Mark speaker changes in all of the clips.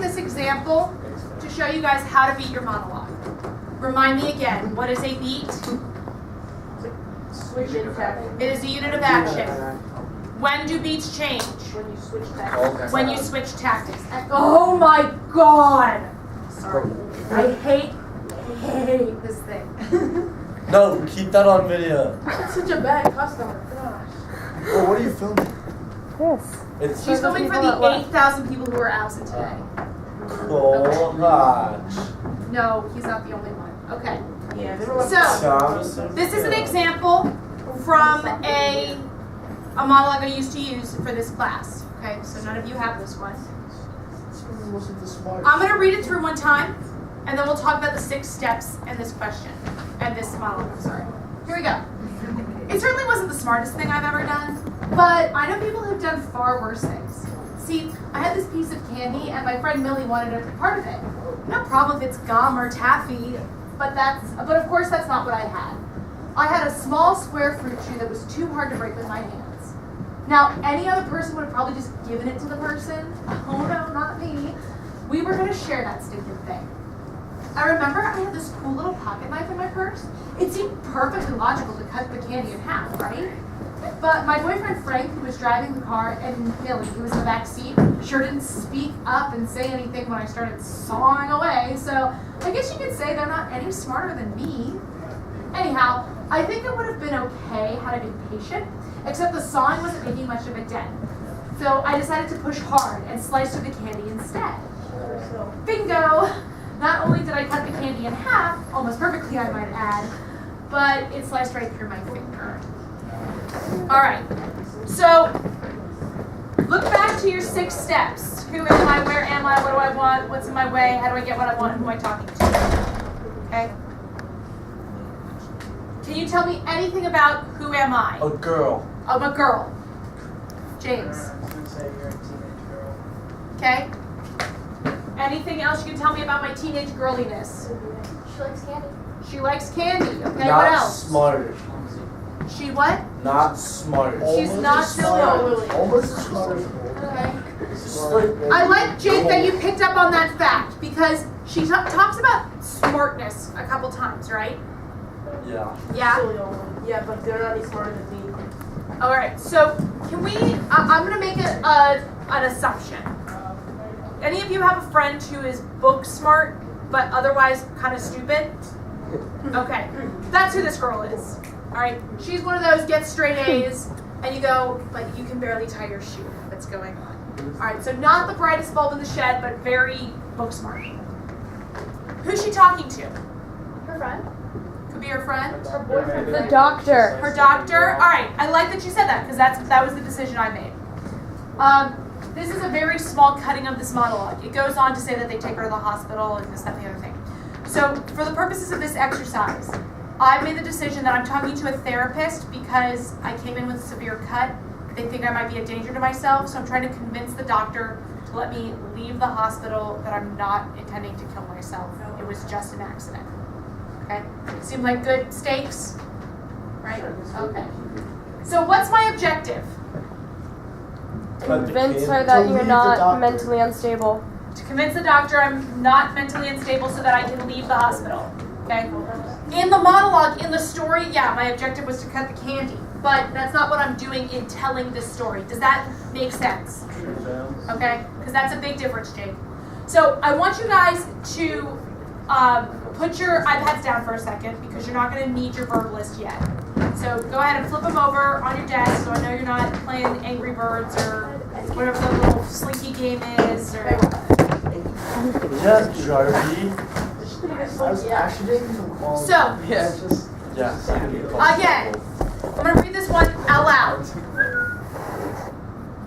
Speaker 1: using this example to show you guys how to beat your monologue. Remind me again, what is a beat?
Speaker 2: Switch in tactic.
Speaker 1: It is a unit of action. When do beats change?
Speaker 2: When you switch tactics.
Speaker 1: When you switch tactics. Oh my god! Sorry. I hate this thing.
Speaker 3: No, keep that on video.
Speaker 2: It's such a bad customer. Gosh.
Speaker 3: Oh, what are you filming?
Speaker 4: Yes.
Speaker 1: She's filming for the 8,000 people who are absent today.
Speaker 3: Cool.
Speaker 1: No, he's not the only one. Okay.
Speaker 2: Yeah.
Speaker 1: So, this is an example from a monologue I used to use for this class. Okay, so none of you have this one. I'm going to read it through one time, and then we'll talk about the 6 steps in this question, and this monologue, sorry. Here we go. It certainly wasn't the smartest thing I've ever done, but I know people who've done far worse things. See, I had this piece of candy, and my friend Millie wanted a part of it. No problem if it's gum or taffy, but of course that's not what I had. I had a small square fruit chew that was too hard to break with my hands. Now, any other person would have probably just given it to the person. Oh no, not me. We were gonna share that stinking thing. I remember I had this cool little pocket knife in my purse. It seemed perfectly logical to cut the candy in half, right? But my boyfriend Frank, who was driving the car, and Millie, who was in the back seat, sure didn't speak up and say anything when I started sawing away, so I guess you could say they're not any smarter than me. Anyhow, I think it would have been okay had I been patient, except the sawing wasn't making much of a dent. So I decided to push hard and slice through the candy instead. Bingo! Not only did I cut the candy in half, almost perfectly I might add, but it sliced right through my finger. Alright, so look back to your 6 steps. Who am I? Where am I? What do I want? What's in my way? How do I get what I want? Who am I talking to? Okay? Can you tell me anything about who am I?
Speaker 3: A girl.
Speaker 1: I'm a girl. James.
Speaker 5: I was going to say you're a teenage girl.
Speaker 1: Okay? Anything else you can tell me about my teenage girliness?
Speaker 2: She likes candy.
Speaker 1: She likes candy. Okay,
Speaker 3: Not
Speaker 1: what else?
Speaker 3: smart.
Speaker 1: She what?
Speaker 3: Not smart.
Speaker 1: She's not silly.
Speaker 3: Almost smart.
Speaker 1: Okay. I like, Jake, that you picked up on that fact because she talks about smartness a couple times, right?
Speaker 3: Yeah.
Speaker 1: Yeah?
Speaker 2: Silly old one. Yeah, but they're not any smarter than me.
Speaker 1: All right, so can we, I'm going to make an assumption. Any of you have a friend who is book smart, but otherwise kind of stupid? Okay, that's who this girl is. All right, she's one of those get straight A's, and you go, but you can barely tie your shoe. What's going on? All right, so not the brightest bulb in the shed, but very book smart. Who's she talking to?
Speaker 2: Her friend.
Speaker 1: Could be her friend.
Speaker 2: Her boyfriend.
Speaker 4: The doctor.
Speaker 1: Her doctor. All right, I like that you said that because that was the decision I made. This is a very small cutting of this monologue. It goes on to say that they take her to the hospital and this, that, and the other thing. So for the purposes of this exercise, I've made the decision that I'm talking to a therapist because I came in with a severe cut. They think I might be a danger to myself, so I'm trying to convince the doctor to let me leave the hospital, that I'm not intending to kill myself. It was just an accident. Okay? Seem like good stakes? Right? Okay. So what's my objective?
Speaker 4: Convince her that you're not mentally unstable.
Speaker 1: To convince the doctor I'm not mentally unstable so that I can leave the hospital. Okay? In the monologue, in the story, yeah, my objective was to cut the candy. But that's not what I'm doing in telling this story. Does that make sense? Okay? Because that's a big difference, Jake. So I want you guys to put your iPads down for a second because you're not going to need your verb list yet. So go ahead and flip them over on your desk so I know you're not playing Angry Birds or whatever the little slinky game is. Or
Speaker 3: Yeah, Jarvie.
Speaker 5: I was actually taking some calls.
Speaker 1: So,
Speaker 5: Yeah, just.
Speaker 3: Yeah.
Speaker 1: again, I'm going to read this one out loud.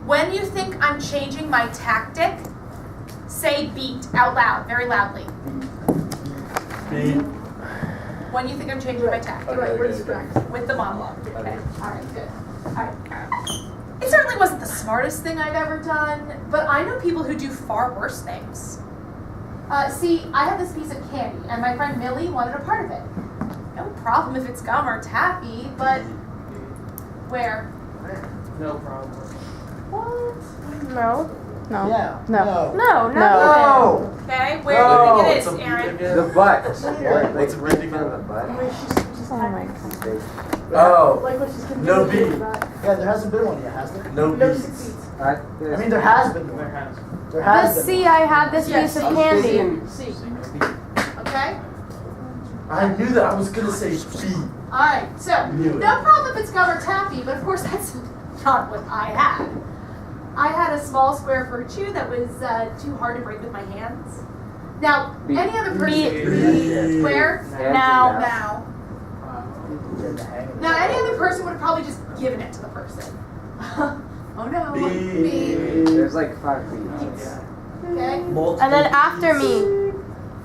Speaker 1: When you think I'm changing my tactic, say beat out loud, very loudly.
Speaker 3: Beat.
Speaker 1: When you think I'm changing my tactic.
Speaker 3: Okay.
Speaker 1: With the monologue. Okay. All right, good. All right. It certainly wasn't the smartest thing I've ever done, but I know people who do far worse things. See, I had this piece of candy, and my friend Millie wanted a part of it. No problem if it's gum or taffy, but where?
Speaker 5: No problem.
Speaker 1: What?
Speaker 4: No. No.
Speaker 5: Yeah.
Speaker 4: No.
Speaker 5: No.
Speaker 4: No. No.
Speaker 3: No.
Speaker 6: The butt.
Speaker 3: What's
Speaker 6: Like
Speaker 3: a
Speaker 6: right
Speaker 3: big
Speaker 6: in front of the butt.
Speaker 2: Wait, she's
Speaker 4: Oh my god.
Speaker 3: Oh,
Speaker 2: Like when she's confused.
Speaker 3: No B.
Speaker 5: Yeah, there hasn't been one yet, has there?
Speaker 3: no
Speaker 2: No
Speaker 3: beats.
Speaker 2: succeeds.
Speaker 5: I
Speaker 2: mean,
Speaker 5: there has been one.
Speaker 2: There has.
Speaker 5: There has
Speaker 4: The
Speaker 5: been
Speaker 4: C, I had this
Speaker 2: Yes.
Speaker 4: piece of candy.
Speaker 2: C. Okay?
Speaker 3: I knew that. I was gonna say B.
Speaker 1: Alright, so,
Speaker 3: Knew it.
Speaker 1: no problem if it's gum or taffy, but of course that's not what I had. I had a small square for chew that was too hard to break with my hands. Now,
Speaker 6: B.
Speaker 1: any other person,
Speaker 3: B.
Speaker 1: where?
Speaker 4: Now.
Speaker 1: Now. Now, any other person would have probably just given it to the person. Oh no.
Speaker 3: B.
Speaker 6: There's like 5 feet.
Speaker 1: Okay?
Speaker 3: Multiple
Speaker 4: And then after me.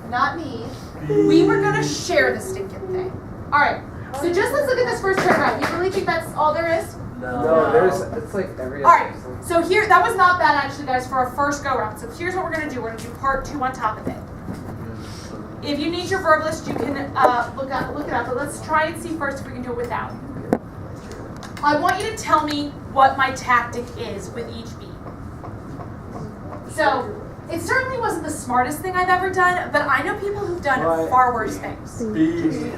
Speaker 1: Not me.
Speaker 3: B.
Speaker 1: We were gonna share the stinking thing. Alright, so just let's look at this first paragraph. You really think that's all there is?
Speaker 6: No, there's, it's like every
Speaker 1: Alright,
Speaker 6: other
Speaker 1: so here, that was not bad actually, guys, for our first go round. So here's what we're gonna do. We're gonna do part 2 on top of it. If you need your verb list, you can look it up, but let's try and see first if we can do it without. I want you to tell me what my tactic is with each beat. So, it certainly wasn't the smartest thing I've ever done, but I know people who've done far worse things.
Speaker 3: B.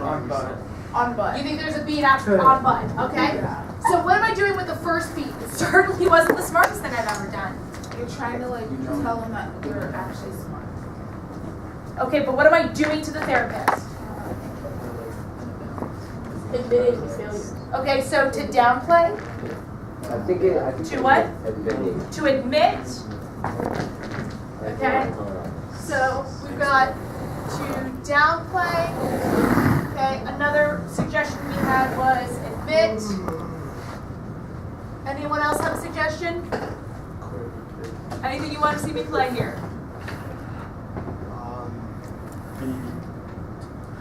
Speaker 2: On butt.
Speaker 1: You think there's a beat after on butt, okay? So what am I doing with the first beat? It certainly wasn't the smartest thing I've ever done.
Speaker 7: You're trying to like tell them that you're actually smart.
Speaker 1: Okay, but what am I doing to the therapist?
Speaker 2: Admitting failure.
Speaker 1: Okay, so to downplay,
Speaker 6: I think it.
Speaker 1: To what?
Speaker 6: Admitting.
Speaker 1: to admit, okay? So we've got to downplay. Okay, another suggestion we had was admit. Anyone else have a suggestion? Anything you want to see me play here?
Speaker 3: B.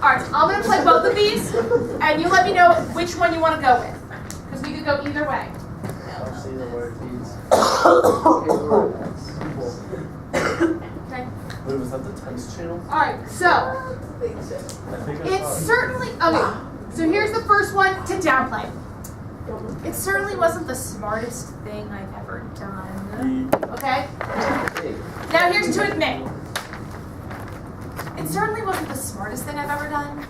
Speaker 1: Alright, I'm going to play both of these, and you let me know which one you want to go with. Because we could go either way.
Speaker 5: I don't see the word beats.
Speaker 1: Okay?
Speaker 3: Wait, was that the text channel?
Speaker 1: Alright, so,
Speaker 3: I think I
Speaker 1: it's
Speaker 3: saw it.
Speaker 1: certainly, okay, so here's the first one to downplay. It certainly wasn't the smartest thing I've ever done.
Speaker 3: B.
Speaker 1: Okay? Now here's to admit. It certainly wasn't the smartest thing I've ever done.
Speaker 3: B.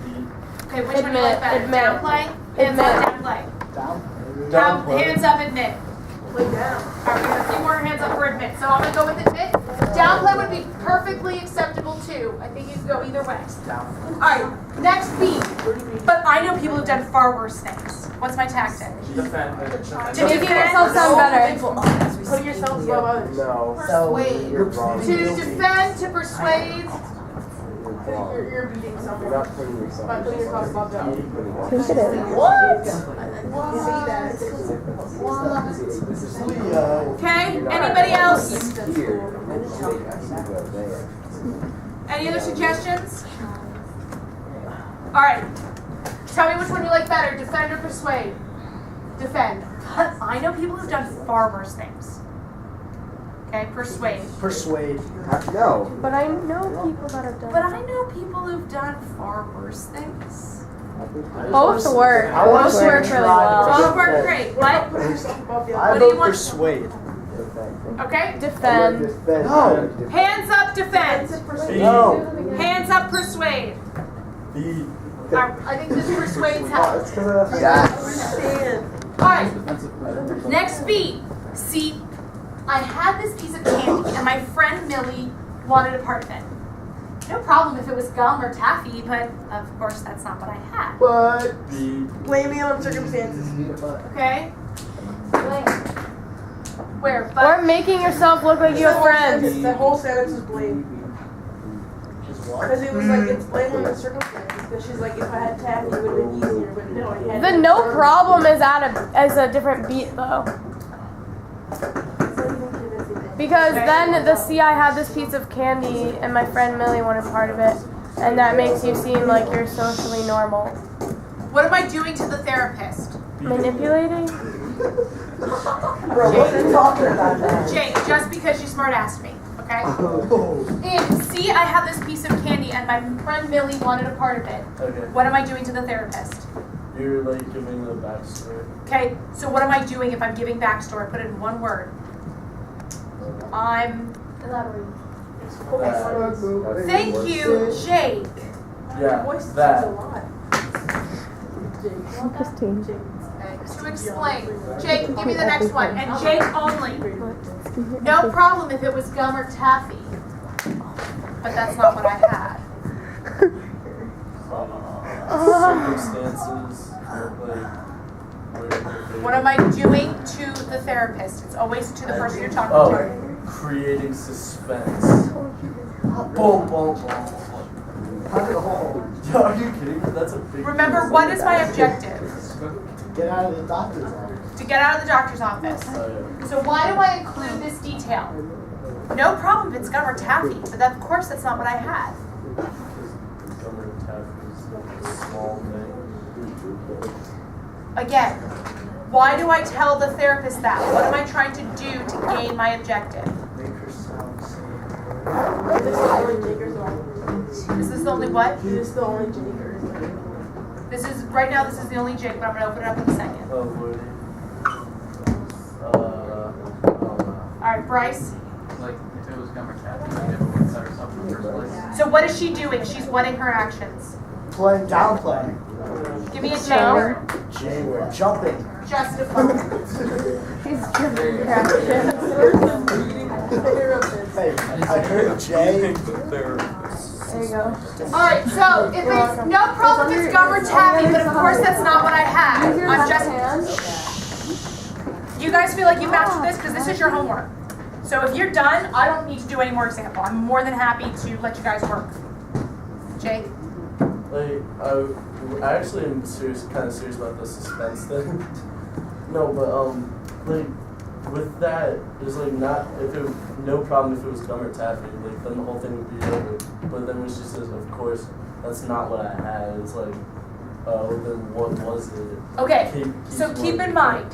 Speaker 1: Okay, which one do you like better?
Speaker 4: Admit.
Speaker 1: Downplay? Hands up, downplay.
Speaker 3: Downplay.
Speaker 1: Hands up, admit.
Speaker 2: Lay down.
Speaker 1: Alright, we got a few more hands up for admit. So I'm gonna go with admit. Downplay would be perfectly acceptable too. I think you can go either way. Alright, next beat. But I know people who've done far worse things. What's my tactic?
Speaker 5: Defend.
Speaker 1: To make yourself sound better.
Speaker 2: Putting yourself above others.
Speaker 6: No.
Speaker 7: Persuade.
Speaker 6: You're wrong.
Speaker 1: To defend, to persuade.
Speaker 6: You're wrong.
Speaker 2: You're beating
Speaker 6: You're
Speaker 2: someone.
Speaker 6: not putting yourself.
Speaker 2: By putting yourself above them.
Speaker 6: I
Speaker 4: think it is.
Speaker 1: What?
Speaker 2: Say that.
Speaker 6: This is
Speaker 1: Okay, anybody else?
Speaker 6: here.
Speaker 1: Any other suggestions? Alright. Tell me which one you like better, defend or persuade? Defend. But I know people who've done far worse things. Okay, persuade.
Speaker 5: Persuade.
Speaker 6: No.
Speaker 4: But I know people that have done
Speaker 1: But I know people who've done far worse things.
Speaker 4: both work.
Speaker 5: I wanna
Speaker 4: Both
Speaker 5: see
Speaker 4: work
Speaker 5: her
Speaker 4: really
Speaker 5: try.
Speaker 4: well.
Speaker 1: Both work great. What?
Speaker 2: Put yourself above the
Speaker 5: I
Speaker 1: What do you
Speaker 5: vote
Speaker 1: want?
Speaker 5: persuade.
Speaker 1: Okay?
Speaker 4: Defend.
Speaker 5: No.
Speaker 1: Hands up, defend.
Speaker 3: B.
Speaker 5: No.
Speaker 1: Hands up, persuade.
Speaker 3: B.
Speaker 1: I think this persuades help.
Speaker 6: Yes.
Speaker 1: Alright, next beat. See, I had this piece of candy and my friend Millie wanted a part of it. No problem if it was gum or taffy, but of course that's not what I had.
Speaker 5: But
Speaker 3: B.
Speaker 2: Blaming on circumstances.
Speaker 1: Okay? Where?
Speaker 4: Or
Speaker 1: But
Speaker 4: making yourself look like you have friends.
Speaker 2: The whole sentence is blame.
Speaker 5: what?
Speaker 2: Because it was like, it's blame on the circumstances. Because she's like, if I had taffy, it would have been easier. But no, I had
Speaker 4: The no problem is at a different beat though. Because then the C, I had this piece of candy and my friend Millie wanted part of it. And that makes you seem like you're socially normal.
Speaker 1: what am I doing to the therapist?
Speaker 4: Manipulating?
Speaker 5: Bro, what are you talking about now?
Speaker 1: Jake, just because you smart asked me, okay? And see, I have this piece of candy and my friend Millie wanted a part of it.
Speaker 3: Okay.
Speaker 1: What am I doing to the therapist?
Speaker 3: You're like giving the backstory.
Speaker 1: Okay, so what am I doing if I'm giving backstory? Put it in one word. I'm.
Speaker 2: Elaborate.
Speaker 1: Thank you, Jake.
Speaker 3: Yeah,
Speaker 2: Voice says a
Speaker 3: that.
Speaker 2: lot.
Speaker 4: Christine.
Speaker 1: To explain. Jake, give me the next one. And Jake only. No problem if it was gum or taffy. But that's not what I had.
Speaker 3: Circumstances, like,
Speaker 1: What am I doing to the therapist? It's always to the person you're talking
Speaker 3: Oh,
Speaker 1: to.
Speaker 3: creating suspense. Boom, boom, boom. Yo, are you kidding me? That's a big.
Speaker 1: Remember, what is my objective?
Speaker 5: Get out of the doctor's office.
Speaker 1: To get out of the doctor's office.
Speaker 3: Oh, yeah.
Speaker 1: So why do I include this detail? No problem if it's gum or taffy, but of course that's not what I had.
Speaker 3: Because gum and taffy is like a small thing.
Speaker 1: Again, why do I tell the therapist that? What am I trying to do to gain my objective?
Speaker 5: Make her sound safe.
Speaker 2: This is the only Jakers one.
Speaker 1: Is this the only what?
Speaker 2: This is the only Jakers.
Speaker 1: This is, right now this is the only jig, but I'm going to open it up in a second.
Speaker 3: Oh, Lordy.
Speaker 1: Alright, Bryce.
Speaker 8: Like, if it was gum or taffy, I never would cut herself in the first place.
Speaker 1: So what is she doing? She's wetting her actions.
Speaker 5: Playing downplay.
Speaker 1: Give me a J
Speaker 4: No.
Speaker 1: word.
Speaker 5: J word. Jumping.
Speaker 1: Justify.
Speaker 4: She's dripping crashing.
Speaker 5: Hey, I heard J.
Speaker 4: There you go.
Speaker 1: Alright, so if it's no problem if it's gum or taffy, but of course that's not what I had. I'm just. You guys feel like you mastered this because this is your homework. So if you're done, I don't need to do any more example. I'm more than happy to let you guys work. Jake?
Speaker 3: Like, I actually am kind of serious about the suspense thing. No, but like with that, it's like not if it no problem if it was gum or taffy. Like then the whole thing would be over. But then when she says, "Of course, that's not what I had," it's like, oh, then what was it?
Speaker 1: Okay, so keep in mind,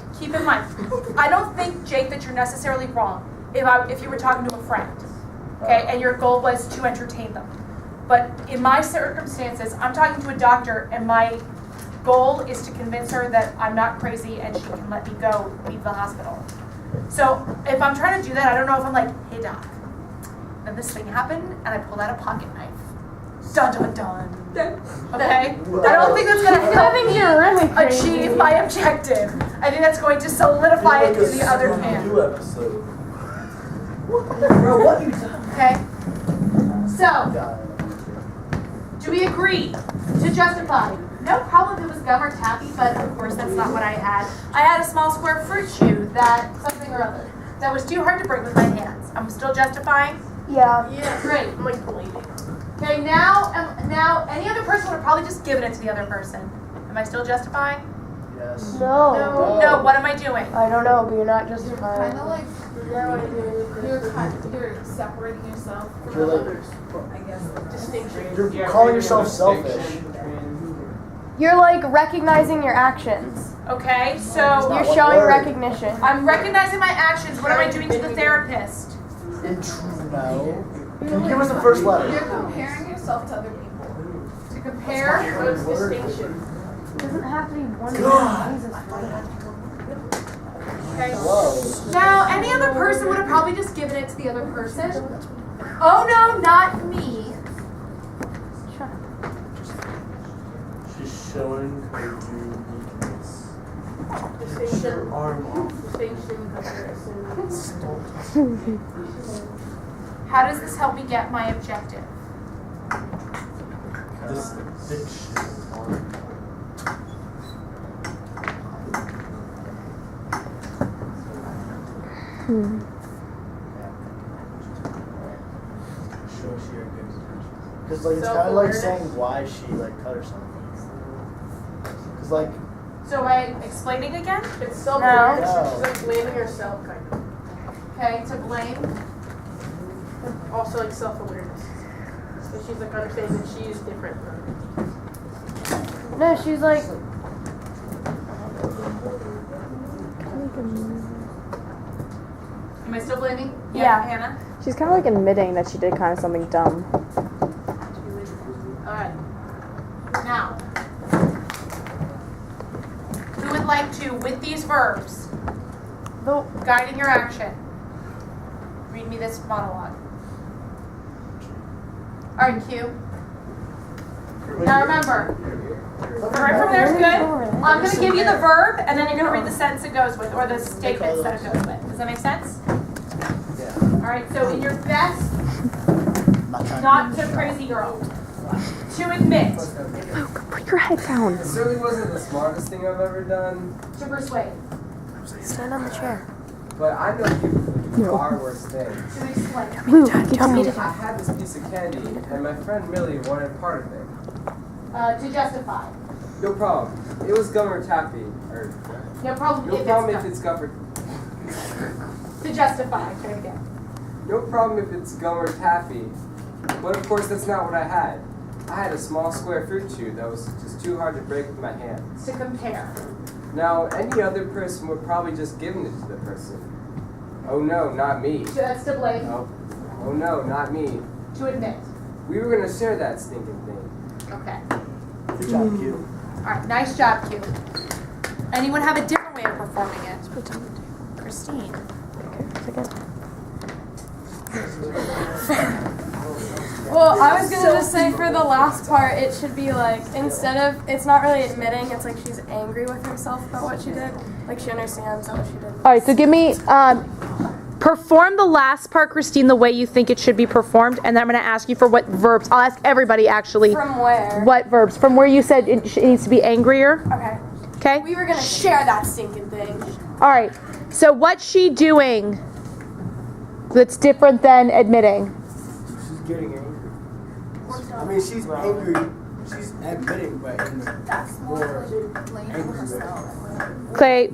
Speaker 1: I don't think, Jake, that you're necessarily wrong if you were talking to a friend, okay, and your goal was to entertain them. But in my circumstances, I'm talking to a doctor, and my goal is to convince her that I'm not crazy and she can let me go, leave the hospital. So if I'm trying to do that, I don't know if I'm like, hey doc, then this thing happened, and I pulled out a pocket knife. Dun dun dun. Okay? I don't think that's going to
Speaker 4: I
Speaker 1: help
Speaker 4: think
Speaker 1: me
Speaker 4: you're really crazy.
Speaker 1: achieve my objective. I think that's going to solidify it to the other hand.
Speaker 3: New episode.
Speaker 5: Bro, what you done?
Speaker 1: Okay? So, do we agree to justify? No problem if it was gum or taffy, but of course that's not what I had. I had a small square fruit shoe that something or other that was too hard to break with my hands. I'm still justifying?
Speaker 4: Yeah.
Speaker 1: Yeah. Great.
Speaker 2: I'm like bleeding.
Speaker 1: Okay, now any other person would have probably just given it to the other person. Am I still justifying?
Speaker 5: Yes.
Speaker 4: No.
Speaker 1: No, what am I doing?
Speaker 4: I don't know, but you're not
Speaker 7: You're
Speaker 4: justifying.
Speaker 7: kind of like, you're separating yourself from
Speaker 5: You're like-
Speaker 7: others, I guess.
Speaker 2: Distinction.
Speaker 5: You're calling yourself selfish.
Speaker 4: You're like recognizing your actions.
Speaker 1: Okay, so
Speaker 4: You're
Speaker 5: one
Speaker 4: showing
Speaker 5: word.
Speaker 4: recognition.
Speaker 1: I'm recognizing my actions. What am I doing to the therapist?
Speaker 5: No. Can you give us the first letter?
Speaker 7: You're comparing yourself to other people.
Speaker 1: To compare?
Speaker 2: It's distinction.
Speaker 4: It doesn't have to be one
Speaker 5: God.
Speaker 4: Jesus.
Speaker 1: Okay.
Speaker 5: Whoa.
Speaker 1: Now, any other person would have probably just given it to the other person. Oh no, not me.
Speaker 3: She's showing her uniqueness.
Speaker 2: Distinction.
Speaker 3: Arm off.
Speaker 2: Distinction. Comparison.
Speaker 1: How does this help me get my objective?
Speaker 3: This addiction on.
Speaker 5: Because like it's kind of like saying why she like cut herself. Because like
Speaker 1: So am I explaining again?
Speaker 2: It's self-awareness.
Speaker 5: No.
Speaker 2: She's like blaming herself, kind of.
Speaker 1: Okay, to blame.
Speaker 2: Also like self-awareness. So she's like understanding that she is different.
Speaker 4: No, she's like.
Speaker 1: Am I still blaming?
Speaker 4: Yeah.
Speaker 1: Hannah?
Speaker 9: She's kind of like admitting that she did kind of something dumb.
Speaker 1: Alright. Now, who would like to, with these verbs, guiding your action, read me this monologue? Alright, Q. Now remember, right from there is good. I'm going to give you the verb, and then you're going to read the sentence it goes with, or the statements that it goes with. Does that make sense?
Speaker 6: Yeah.
Speaker 1: All right, so in your best, not so crazy girl, to admit,
Speaker 9: Luke, put your head down.
Speaker 10: It certainly wasn't the smartest thing I've ever done,
Speaker 1: to persuade,
Speaker 4: Stand on the chair.
Speaker 10: but I know people who do far worse things.
Speaker 1: to explain.
Speaker 9: Luke, tell me to.
Speaker 10: I had this piece of candy, and my friend Millie wanted part of it.
Speaker 1: To justify.
Speaker 10: No problem. It was gum or taffy, or
Speaker 1: No problem
Speaker 10: no
Speaker 1: if
Speaker 10: problem
Speaker 1: it's
Speaker 10: if it's gum or
Speaker 1: to justify. Try it again.
Speaker 10: no problem if it's gum or taffy. But of course, that's not what I had. I had a small square fruit chew that was just too hard to break with my hands.
Speaker 1: To compare.
Speaker 10: Now, any other person would probably just given it to the person. Oh no, not me.
Speaker 1: So that's to blame.
Speaker 10: Oh no, not me.
Speaker 1: To admit.
Speaker 10: We were gonna share that stinking thing.
Speaker 1: Okay.
Speaker 5: Good job, Q.
Speaker 1: All right. Nice job, Q. Anyone have a different way of performing it? Christine.
Speaker 4: Well, I was gonna just say for the last part, it should be like, instead of, it's not really admitting, it's like she's angry with herself about what she did. Like she understands what she did.
Speaker 1: All right. So give me. Perform the last part, Christine, the way you think it should be performed, and then I'm going to ask you for what verbs. I'll ask everybody actually.
Speaker 4: From where?
Speaker 1: What verbs? From where you said it needs to be angrier.
Speaker 4: Okay.
Speaker 1: Okay.
Speaker 4: We were gonna share that stinking thing.
Speaker 1: All right. So what's she doing that's different than admitting?
Speaker 5: She's getting angry. I mean, she's angry. She's admitting, but in
Speaker 7: That's more blame for herself.
Speaker 1: Okay.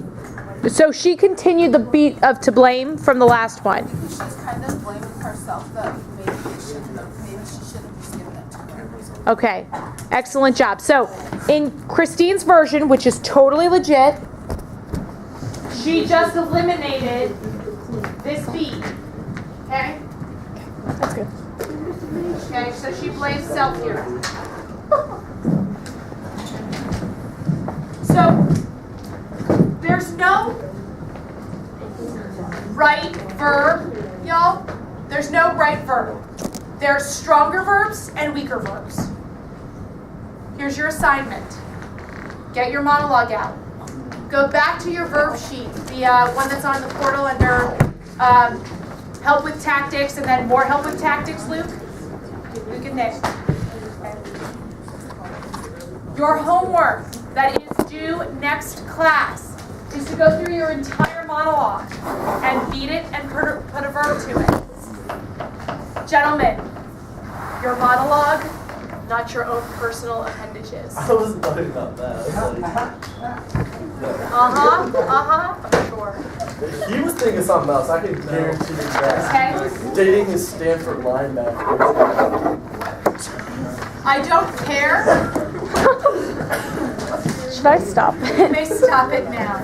Speaker 1: So she continued the beat of to blame from the last one.
Speaker 7: Because she's kind of blaming herself that maybe she shouldn't have just given it to her.
Speaker 1: Okay. Excellent job. So in Christine's version, which is totally legit, she just eliminated this beat. Okay?
Speaker 4: That's good.
Speaker 1: Okay, so she blames self here. So there's no right verb, y'all. There's no right verb. There's stronger verbs and weaker verbs. Here's your assignment. Get your monologue out. Go back to your verb sheet, the one that's on the portal under help with tactics, and then more help with tactics, Luke. Luke and Nick. Okay. Your homework that is due next class is to go through your entire monologue and beat it and put a verb to it. Gentlemen, your monologue, not your own personal appendages.
Speaker 3: I was worried about that.
Speaker 1: For sure.
Speaker 3: He was thinking something else. I can guarantee you that.
Speaker 1: Okay?
Speaker 3: Dating his Stanford linebacker.
Speaker 1: I don't care.
Speaker 4: Should I stop?
Speaker 1: You may stop it now.